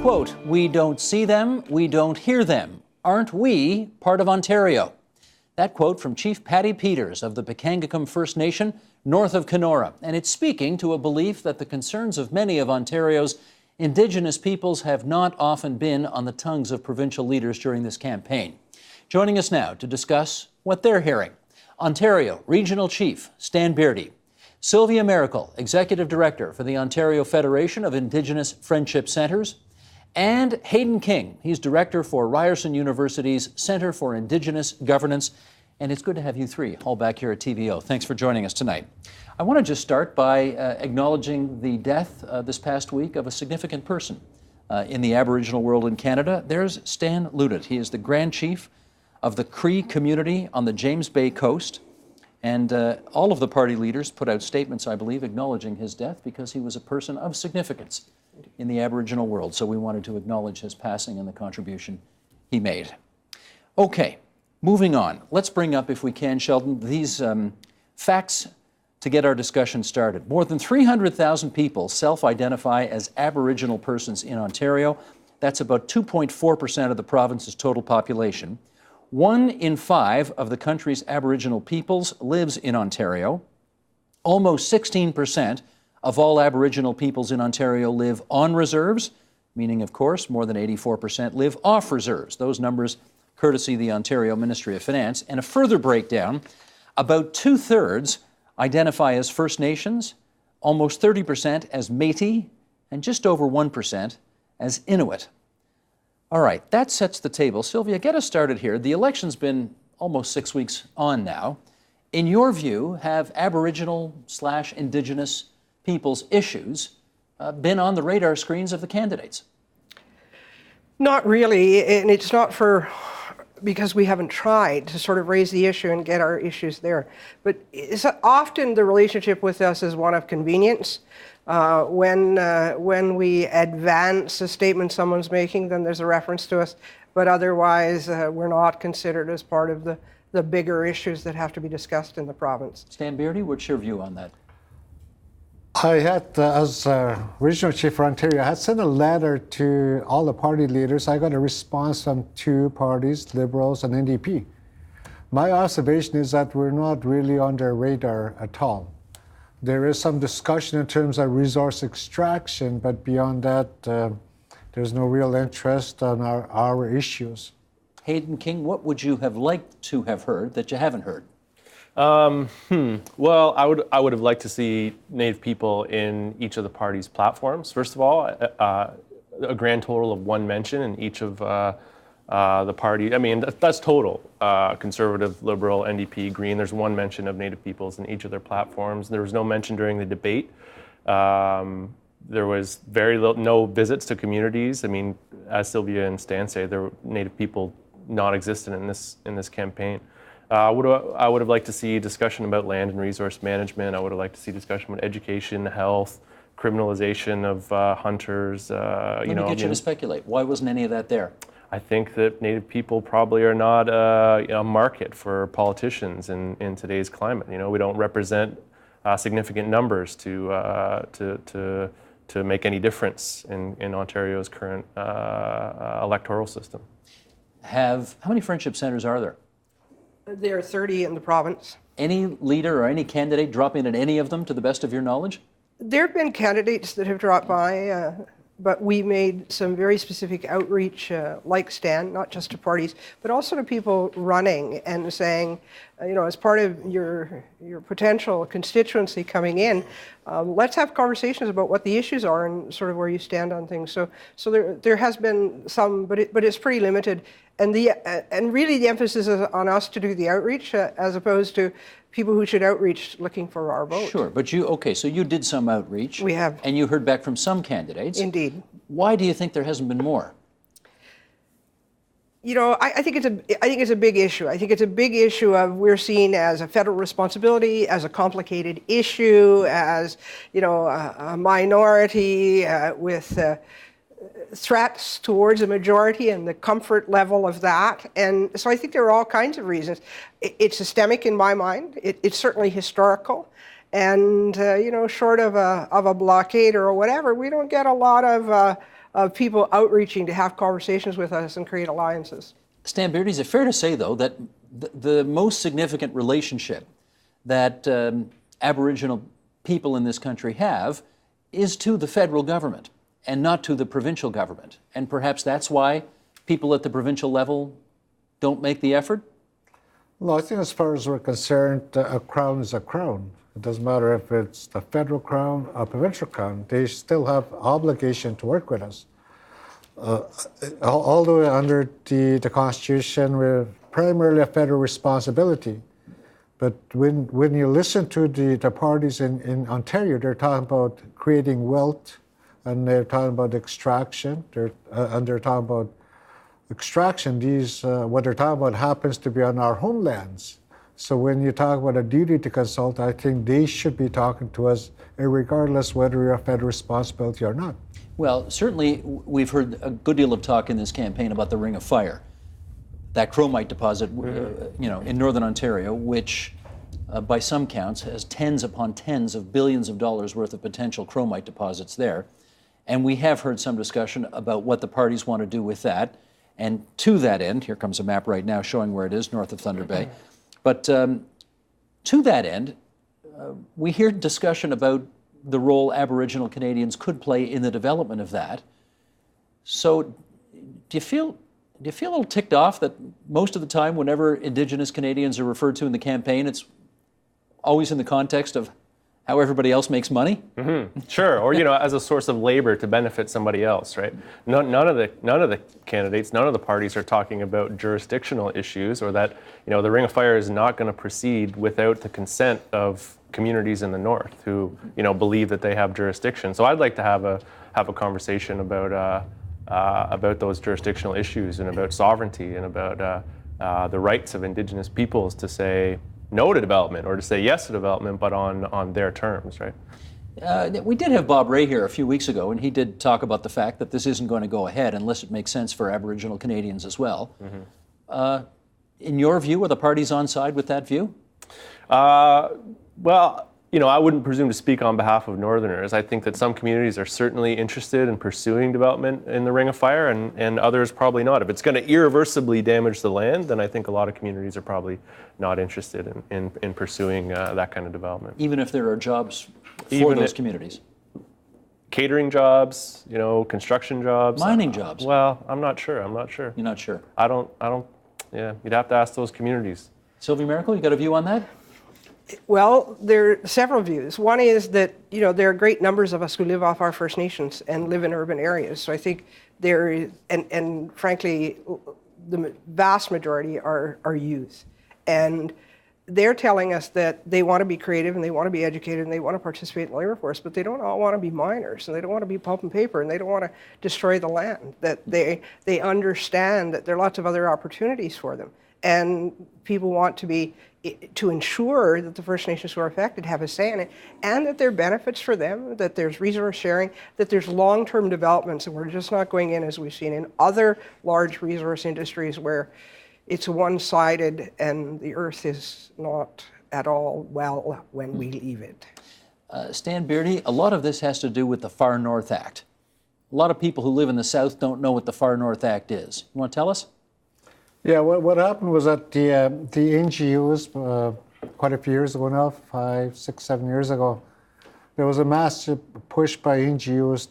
Quote, "We don't see them, we don't hear them. Aren't we part of Ontario?" That quote from Chief Paddy Peters of the Pikangikum First Nation north of Kenora. And it's speaking to a belief that the concerns of many of Ontario's Indigenous peoples have not often been on the tongues of provincial leaders during this campaign. Joining us now to discuss what they're hearing, Ontario Regional Chief Stan Beardy, Sylvia Maracle, Executive Director for the Ontario Federation of Indigenous Friendship Centres, and Hayden King. He's Director for Ryerson University's Centre for Indigenous Governance. And it's good to have you three all back here at TVO. Thanks for joining us tonight. I want to just start by acknowledging the death this past week of a significant person in the Aboriginal world in Canada. There's Stan Ludet. He is the Grand Chief of the Cree community on the James Bay coast. And all of the party leaders put out statements, I believe, acknowledging his death because he was a person of significance in the Aboriginal world. So we wanted to acknowledge his passing and the contribution he made. Okay, moving on. Let's bring up, if we can, Sheldon, these facts to get our discussion started. More than 300,000 people self-identify as Aboriginal persons in Ontario. That's about 2.4% of the province's total population. 1 in 5 of the country's Aboriginal peoples lives in Ontario. Almost 16% of all Aboriginal peoples in Ontario live on reserves, meaning, of course, more than 84% live off reserves. Those numbers courtesy the Ontario Ministry of Finance. And a further breakdown, about 2/3 identify as First Nations, almost 30% as Metis, and just over 1% as Inuit. All right, that sets the table. Sylvia, get us started here. The election's been almost 6 weeks on now. In your view, have Aboriginal/Indigenous people's issues been on the radar screens of the candidates? Not really, and it's not because we haven't tried to sort of raise the issue and get our issues there. But it's often the relationship with us is one of convenience. When we advance a statement someone's making, then there's a reference to us. But otherwise, we're not considered as part of the bigger issues that have to be discussed in the province. Stan Beardy, what's your view on that? I had, as Regional Chief for Ontario, I had sent a letter to all the party leaders. I got a response from 2 parties, Liberals and NDP. My observation is that we're not really on their radar at all. There is some discussion in terms of resource extraction, but beyond that, there's no real interest on our issues. Hayden King, what would you have liked to have heard that you haven't heard? Well, I would have liked to see Native people in each of the parties' platforms. First of all, a grand total of 1 mention in each of the party. I mean, that's total. Conservative, Liberal, NDP, Green. There's 1 mention of Native peoples in each of their platforms. There was no mention during the debate. There was no visits to communities. I mean, as Sylvia and Stan say, there were Native people non-existent in this campaign. I would have liked to see discussion about land and resource management. I would have liked to see discussion about education, health, criminalization of hunters. Let me get you to speculate. Why wasn't any of that there? I think that Native people probably are not a market for politicians in today's climate. You know, we don't represent significant numbers to make any difference in Ontario's current electoral system. How many friendship centres are there? There are 30 in the province. Any leader or any candidate drop in at any of them, to the best of your knowledge? There have been candidates that have dropped by, but we made some very specific outreach, like Stan, not just to parties, but also to people running and saying, as part of your potential constituency coming in, let's have conversations about what the issues are and sort of where you stand on things. So there has been some, but it's pretty limited. And really the emphasis is on us to do the outreach as opposed to people who should outreach looking for our vote. Sure, but so you did some outreach. We have. And you heard back from some candidates. Indeed. Why do you think there hasn't been more? I think it's a big issue. I think it's a big issue of we're seen as a federal responsibility, as a complicated issue, as a minority with threats towards a majority and the comfort level of that. And so I think there are all kinds of reasons. It's systemic in my mind. It's certainly historical. And, short of a blockade or whatever, we don't get a lot of of people outreaching to have conversations with us and create alliances. Stan Beardy, is it fair to say, though, that the most significant relationship that Aboriginal people in this country have is to the federal government and not to the provincial government? And perhaps that's why people at the provincial level don't make the effort? No, I think as far as we're concerned, a crown is a crown. It doesn't matter if it's the federal crown or provincial crown. They still have obligation to work with us. Although under the Constitution, we're primarily a federal responsibility. But when you listen to the parties in Ontario, they're talking about creating wealth, and they're talking about extraction, and they're talking about extraction. What they're talking about happens to be on our homelands. So when you talk about a duty to consult, I think they should be talking to us regardless whether we're a federal responsibility or not. Well, certainly we've heard a good deal of talk in this campaign about the Ring of Fire, that chromite deposit, in northern Ontario, which by some counts has tens upon tens of billions of dollars worth of potential chromite deposits there. And we have heard some discussion about what the parties want to do with that. And to that end, here comes a map right now showing where it is, north of Thunder Bay. But to that end, we hear discussion about the role Aboriginal Canadians could play in the development of that. So do you feel a little ticked off that most of the time whenever Indigenous Canadians are referred to in the campaign, it's always in the context of how everybody else makes money? Mm-hmm. Sure, or as a source of labor to benefit somebody else, right? None of the candidates, none of the parties are talking about jurisdictional issues, or that the Ring of Fire is not going to proceed without the consent of communities in the north who believe that they have jurisdiction. So I'd like to have a conversation about those jurisdictional issues and about sovereignty and about the rights of Indigenous peoples to say no to development or to say yes to development, but on their terms, right? We did have Bob Ray here a few weeks ago, and he did talk about the fact that this isn't going to go ahead unless it makes sense for Aboriginal Canadians as well. Mm-hmm. In your view, are the parties on side with that view? Well, I wouldn't presume to speak on behalf of Northerners. I think that some communities are certainly interested in pursuing development in the Ring of Fire, and others probably not. If it's going to irreversibly damage the land, then I think a lot of communities are probably not interested in pursuing that kind of development. Even if there are jobs for those communities? Catering jobs, construction jobs. Mining jobs? Well, I'm not sure. You're not sure? I don't, you'd have to ask those communities. Sylvia Maracle, you got a view on that? Well, there are several views. One is that, there are great numbers of us who live off our First Nations and live in urban areas. So I think there is, and frankly, the vast majority are youth. And they're telling us that they want to be creative and they want to be educated and they want to participate in the labor force, but they don't all want to be miners and they don't want to be pulp and paper and they don't want to destroy the land. That they understand that there are lots of other opportunities for them. And people want to ensure that the First Nations who are affected have a say in it, and that there are benefits for them, that there's resource sharing, that there's long-term developments, and we're just not going in, as we've seen in other large resource industries, where it's one-sided and the earth is not at all well when we leave it. Stan Beardy, a lot of this has to do with the Far North Act. A lot of people who live in the South don't know what the Far North Act is. You want to tell us? Yeah, what happened was that the NGOs, quite a few years ago now, 5, 6, 7 years ago, there was a massive push by NGOs,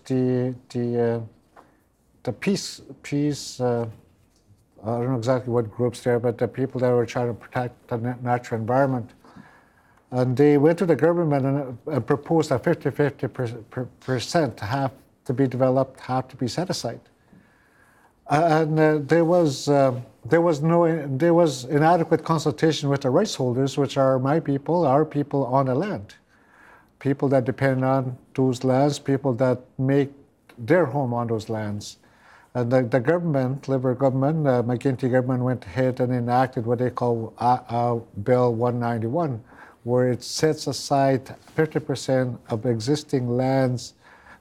the peace, I don't know exactly what groups there, but the people that were trying to protect the natural environment. And they went to the government and proposed that 50% have to be developed, have to be set aside. And there was inadequate consultation with the rights holders, which are my people, our people on the land, people that depend on those lands, people that make their home on those lands. And the government, Liberal government, McGuinty government went ahead and enacted what they call Bill 191, where it sets aside 50% of existing lands.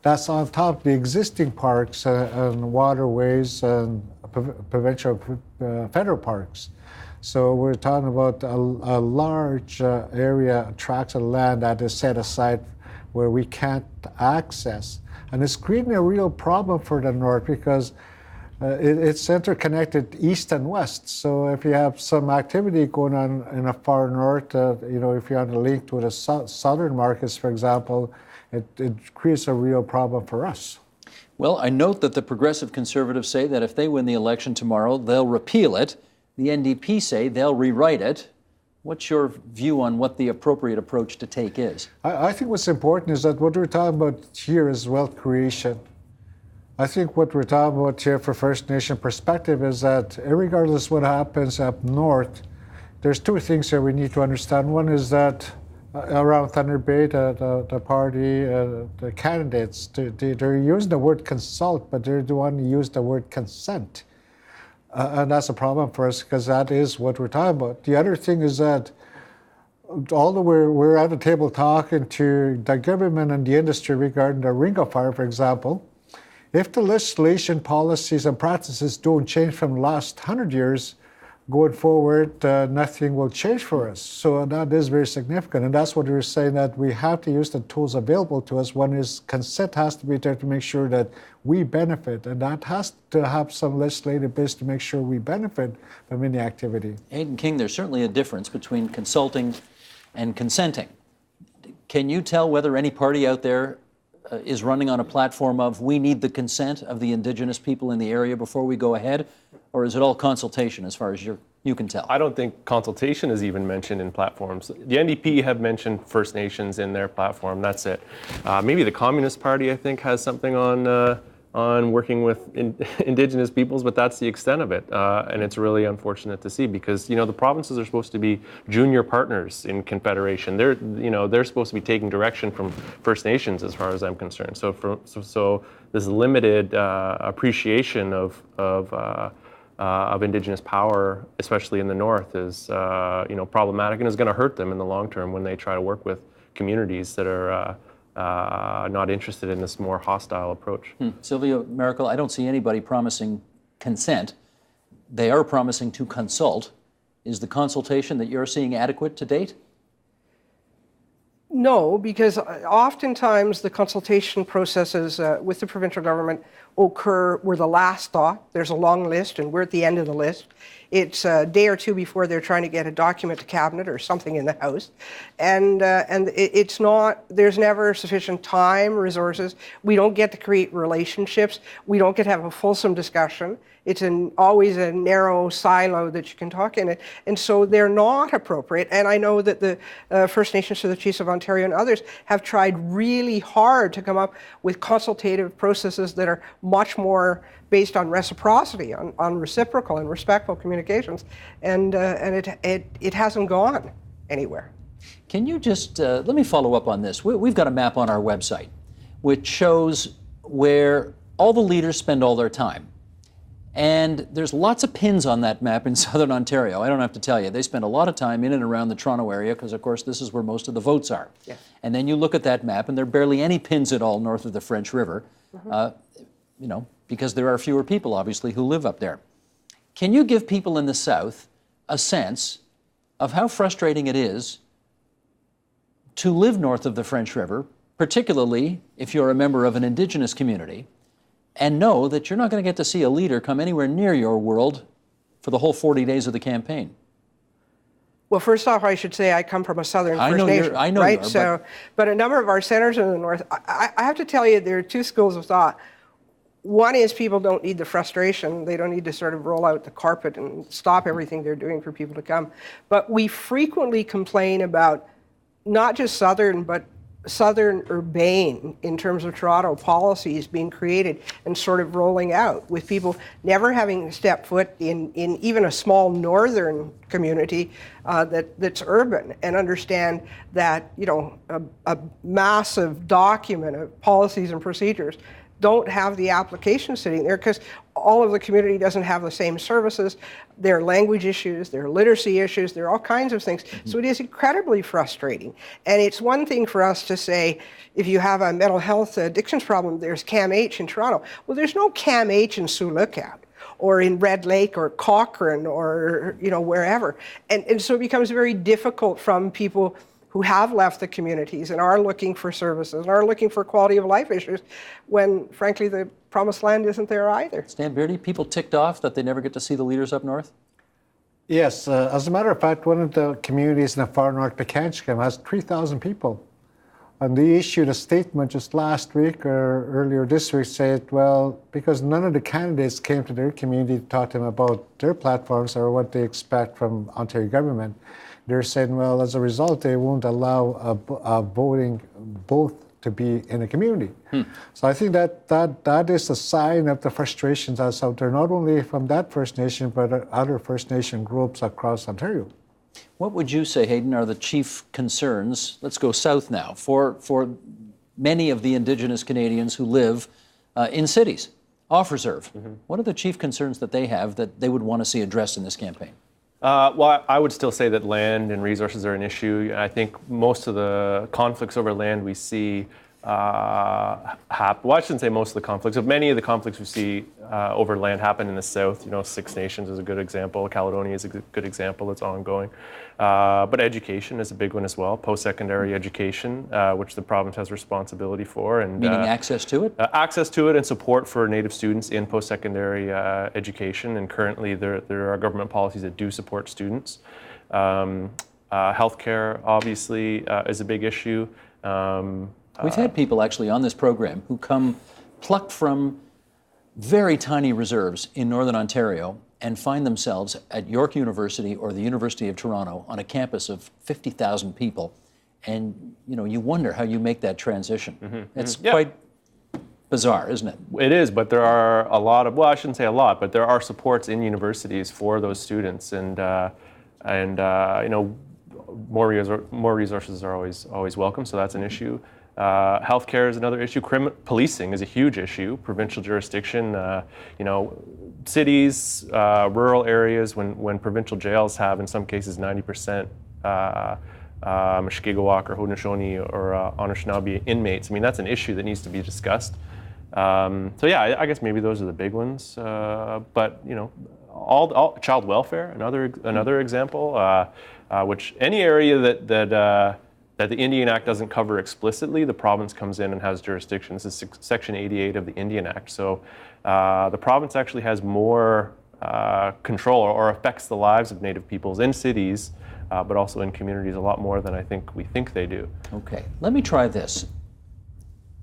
That's on top of the existing parks and waterways and provincial federal parks. So we're talking about a large area, tracts of land that is set aside where we can't access. And it's creating a real problem for the North because it's interconnected east and west. So if you have some activity going on in the far north, if you have a link to the southern markets, for example, it creates a real problem for us. Well, I note that the Progressive Conservatives say that if they win the election tomorrow, they'll repeal it. The NDP say they'll rewrite it. What's your view on what the appropriate approach to take is? I think what's important is that what we're talking about here is wealth creation. I think what we're talking about here for First Nation perspective is that regardless what happens up north, there's two things here we need to understand. One is that around Thunder Bay, the party, the candidates, they're using the word consult, but they're the one who use the word consent. And that's a problem for us because that is what we're talking about. The other thing is that although we're at the table talking to the government and the industry regarding the Ring of Fire, for example, if the legislation, policies, and practices don't change from the last 100 years, going forward, nothing will change for us. So that is very significant. And that's what we're saying, that we have to use the tools available to us. One is consent has to be there to make sure that we benefit. And that has to have some legislative base to make sure we benefit from any activity. Hayden King, there's certainly a difference between consulting and consenting. Can you tell whether any party out there is running on a platform of we need the consent of the Indigenous people in the area before we go ahead? Or is it all consultation as far as you can tell? I don't think consultation is even mentioned in platforms. The NDP have mentioned First Nations in their platform, that's it. Maybe the Communist Party, I think, has something on working with Indigenous peoples, but that's the extent of it. And it's really unfortunate to see because, the provinces are supposed to be junior partners in Confederation. They're supposed to be taking direction from First Nations as far as I'm concerned. So this limited appreciation of Indigenous power, especially in the North, is problematic and is going to hurt them in the long term when they try to work with communities that are not interested in this more hostile approach. Sylvia Maracle, I don't see anybody promising consent. They are promising to consult. Is the consultation that you're seeing adequate to date? No, because oftentimes the consultation processes with the provincial government we're the last thought. There's a long list and we're at the end of the list. It's a day or two before they're trying to get a document to cabinet or something in the House. And it's not, there's never sufficient time, resources. We don't get to create relationships. We don't get to have a fulsome discussion. It's always a narrow silo that you can talk in it. And so they're not appropriate. And I know that the First Nations to the Chiefs of Ontario and others have tried really hard to come up with consultative processes that are much more based on reciprocity, on reciprocal and respectful communications. And it hasn't gone anywhere. Can you just, let me follow up on this. We've got a map on our website which shows where all the leaders spend all their time. And there's lots of pins on that map in Southern Ontario. I don't have to tell you. They spend a lot of time in and around the Toronto area because, of course, this is where most of the votes are. Yeah. And then you look at that map, and there are barely any pins at all north of the French River, because there are fewer people, obviously, who live up there. Can you give people in the South a sense of how frustrating it is to live north of the French River, particularly if you're a member of an Indigenous community, and know that you're not going to get to see a leader come anywhere near your world for the whole 40 days of the campaign? Well, first off, I should say I come from a Southern First Nation, I know right? You are, but a number of our senators in the North, I have to tell you, there are two schools of thought. One is people don't need the frustration. They don't need to sort of roll out the carpet and stop everything they're doing for people to come. But we frequently complain about not just Southern, but Southern urbane in terms of Toronto policies being created and sort of rolling out, with people never having stepped foot in even a small northern community that's urban, and understand that a massive document of policies and procedures don't have the application sitting there because all of the community doesn't have the same services. There are language issues, there are literacy issues, there are all kinds of things. Mm-hmm. So it is incredibly frustrating. And it's one thing for us to say, if you have a mental health addictions problem, there's CAMH in Toronto. Well, there's no CAMH in Sioux Lookout or in Red Lake or Cochrane or wherever. And so it becomes very difficult from people who have left the communities and are looking for services and are looking for quality of life issues when, frankly, the promised land isn't there either. Stan Beardy, people ticked off that they never get to see the leaders up north? Yes, as a matter of fact, one of the communities in the far north, Pekangicum, has 3,000 people. And they issued a statement just last week or earlier this week, said, well, because none of the candidates came to their community to talk to them about their platforms or what they expect from Ontario government, they're saying, well, as a result, they won't allow a voting both to be in a community. So I think that is a sign of the frustrations that's out there, not only from that First Nation, but other First Nation groups across Ontario. What would you say, Hayden, are the chief concerns, let's go south now, for many of the Indigenous Canadians who live in cities, off reserve? What are the chief concerns that they have that they would want to see addressed in this campaign? Well, I would still say that land and resources are an issue. I think most of the conflicts over land we see happen. Well, I shouldn't say most of the conflicts, but many of the conflicts we see over land happen in the south. You know, Six Nations is a good example. Caledonia is a good example that's ongoing. But education is a big one as well. Post-secondary education, which the province has responsibility for. And, meaning access to it? Access to it and support for Native students in post-secondary education. And currently there are government policies that do support students. Healthcare, obviously, is a big issue. We've had people actually on this program who come plucked from very tiny reserves in Northern Ontario and find themselves at York University or the University of Toronto on a campus of 50,000 people. And you wonder how you make that transition. It's quite bizarre, isn't it? It is, but there are a lot of, well, I shouldn't say a lot, but there are supports in universities for those students, and more resources are always welcome. So that's an issue. Healthcare is another issue. Policing is a huge issue. Provincial jurisdiction, cities, rural areas, when provincial jails have, in some cases, 90% Mushkegowuk or Haudenosaunee or Anishinaabe inmates. I mean, that's an issue that needs to be discussed. So yeah, I guess maybe those are the big ones. But all child welfare, another example, which any area that the Indian Act doesn't cover explicitly, the province comes in and has jurisdiction. This is Section 88 of the Indian Act. So the province actually has more control or affects the lives of Native peoples in cities, but also in communities a lot more than I think we think they do. Okay, let me try this.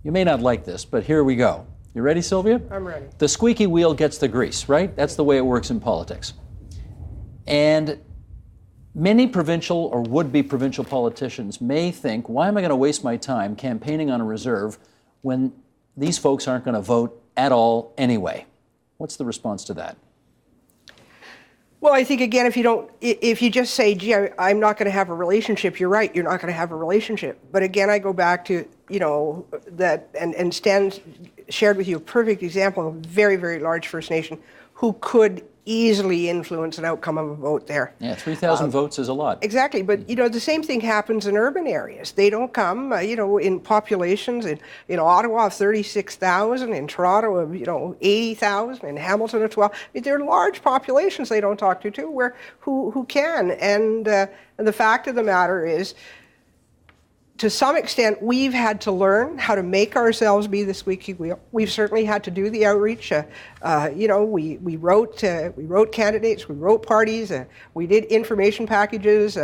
You may not like this, but here we go. You ready, Sylvia? I'm ready. The squeaky wheel gets the grease, right? That's the way it works in politics. And many provincial or would-be provincial politicians may think, why am I going to waste my time campaigning on a reserve when these folks aren't going to vote at all anyway? What's the response to that? Well, I think, again, if you just say, gee, I'm not going to have a relationship, you're right, you're not going to have a relationship. But again, I go back to, that, and Stan shared with you a perfect example of a very, very large First Nation who could easily influence an outcome of a vote there. Yeah, 3,000 votes is a lot. Exactly, but the same thing happens in urban areas. They don't come, in populations in Ottawa of 36,000, in Toronto of 80,000, in Hamilton of 12. I mean, they're large populations they don't talk to who can. And the fact of the matter is, to some extent, we've had to learn how to make ourselves be the squeaky wheel. We've certainly had to do the outreach. We wrote candidates, we wrote parties, we did information packages.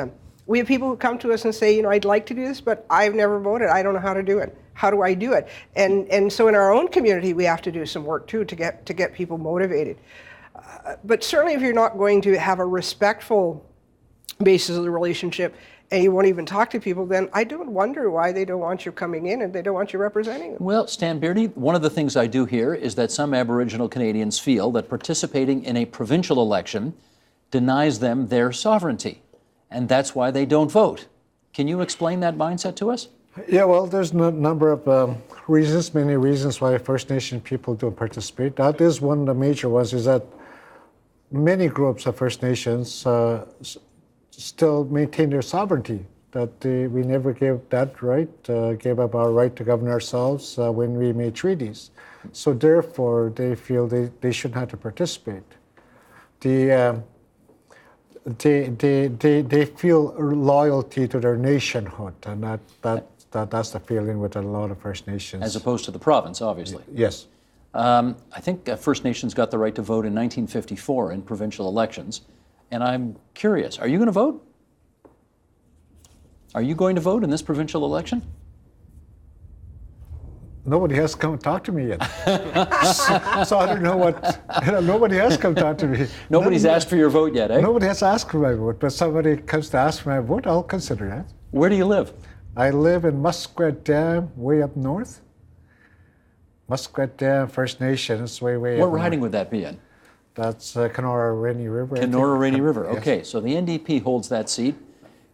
We have people who come to us and say, I'd like to do this, but I've never voted. I don't know how to do it. How do I do it? And so in our own community, we have to do some work too to get people motivated. But certainly, if you're not going to have a respectful basis of the relationship, and you won't even talk to people, then I do wonder why they don't want you coming in and they don't want you representing them. Well, Stan Beardy, one of the things I do hear is that some Aboriginal Canadians feel that participating in a provincial election denies them their sovereignty, and that's why they don't vote. Can you explain that mindset to us? Yeah, well, there's a number of reasons, many reasons why First Nation people don't participate. That is one of the major ones, is that many groups of First Nations still maintain their sovereignty, that we never gave that right, gave up our right to govern ourselves when we made treaties. So therefore, they feel they shouldn't have to participate. The they feel loyalty to their nationhood, and that's the feeling with a lot of First Nations. As opposed to the province, obviously. Yes. I think First Nations got the right to vote in 1954 in provincial elections. And I'm curious, are you going to vote? Are you going to vote in this provincial election? Nobody has come talk to me yet. So I don't know what, nobody has come talk to me. Nobody's asked for your vote yet, eh? Nobody has asked for my vote, but somebody comes to ask for my vote, I'll consider that. Where do you live? I live in Muskrat Dam, way up north. Muskrat Dam, First Nations, way What up north. riding would that be in? That's Kenora Rainy River. I think. Kenora Rainy River. Yes. Okay, so the NDP holds that seat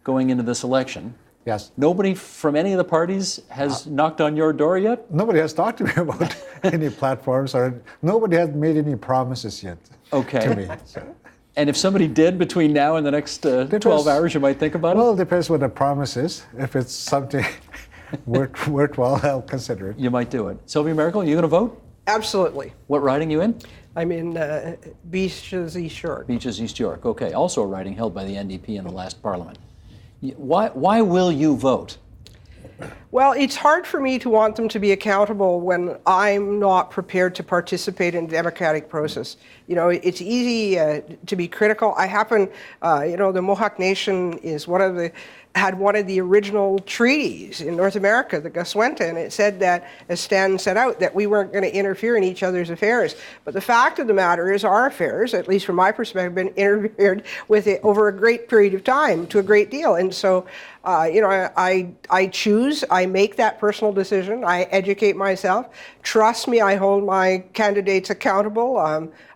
going into this election. Yes. Nobody from any of the parties has knocked on your door yet? Nobody has talked to me about any platforms, or nobody has made any promises yet to me. So. And if somebody did between now and the next 12 hours, you might think about Well, it? it depends what the promise is. If it's something worthwhile, I'll consider it. You might do it. Sylvia Maracle, you going to vote? Absolutely. What riding you in? I'm in Beaches East York. Beaches, East York. Okay, also a riding held by the NDP in the last parliament. Why will you vote? Well, it's hard for me to want them to be accountable when I'm not prepared to participate in the democratic process. You know, it's easy to be critical. I happen, the Mohawk Nation is had one of the original treaties in North America, the Goswenta, and it said that, as Stan set out, that we weren't going to interfere in each other's affairs. But the fact of the matter is our affairs, at least from my perspective, have been interfered with it over a great period of time to a great deal. And so, I choose, I make that personal decision, I educate myself. Trust me, I hold my candidates accountable.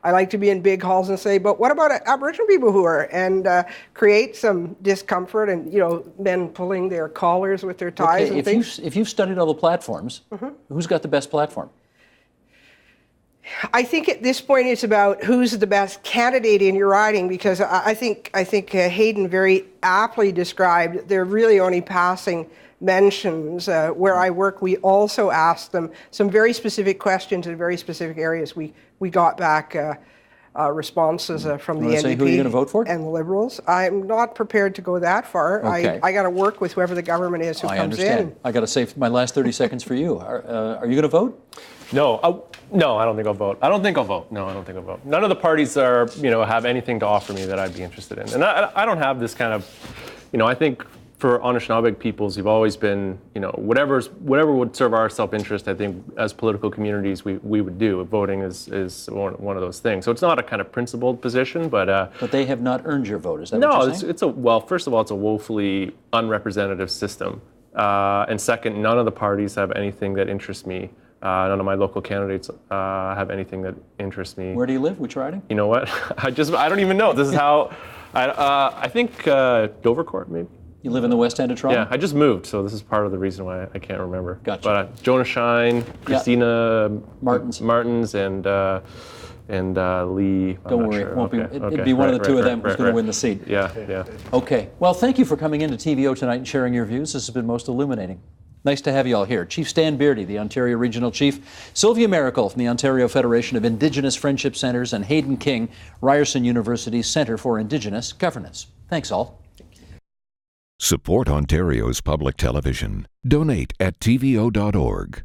I like to be in big halls and say, but what about Aboriginal people who are, and create some discomfort and, men pulling their collars with their ties and things. If you've studied all the platforms, who's got the best platform? I think at this point it's about who's the best candidate in your riding, because I think Hayden very aptly described they're really only passing mentions. Where I work, we also asked them some very specific questions in very specific areas. We got back responses from the NDP say who you're gonna vote for? and the Liberals. I'm not prepared to go that far. Okay. I got to work with whoever the government is who I comes understand. in. I got to save my last 30 seconds for you. Are you going to vote? No, no, I don't think I'll vote. No, I don't think I'll vote. None of the parties have anything to offer me that I'd be interested in. And I don't have this kind of, I think for Anishinaabe peoples, you've always been, whatever would serve our self-interest, I think as political communities we would do. Voting is one of those things. So it's not a kind of principled position, but they have not earned your vote, is that no, what you're saying? First of all, it's a woefully unrepresentative system. And second, none of the parties have anything that interests me. None of my local candidates have anything that interests me. Where do you live? Which riding? You know what? I don't even know. This is how, I think Dovercourt maybe. You live in the West End of Toronto? Yeah, I just moved, so this is part of the reason why I can't remember. Gotcha. But Jonah Shine, Christina Martins, and Lee. Don't worry, it won't be. It'd be one of the two of them who's going to win the seat. Yeah. Okay. Well, thank you for coming into TVO tonight and sharing your views. This has been most illuminating. Nice to have you all here. Chief Stan Beardy, the Ontario Regional Chief, Sylvia Maracle from the Ontario Federation of Indigenous Friendship Centres, and Hayden King, Ryerson University's Centre for Indigenous Governance. Thanks all. Support Ontario's public television. Donate at tvo.org.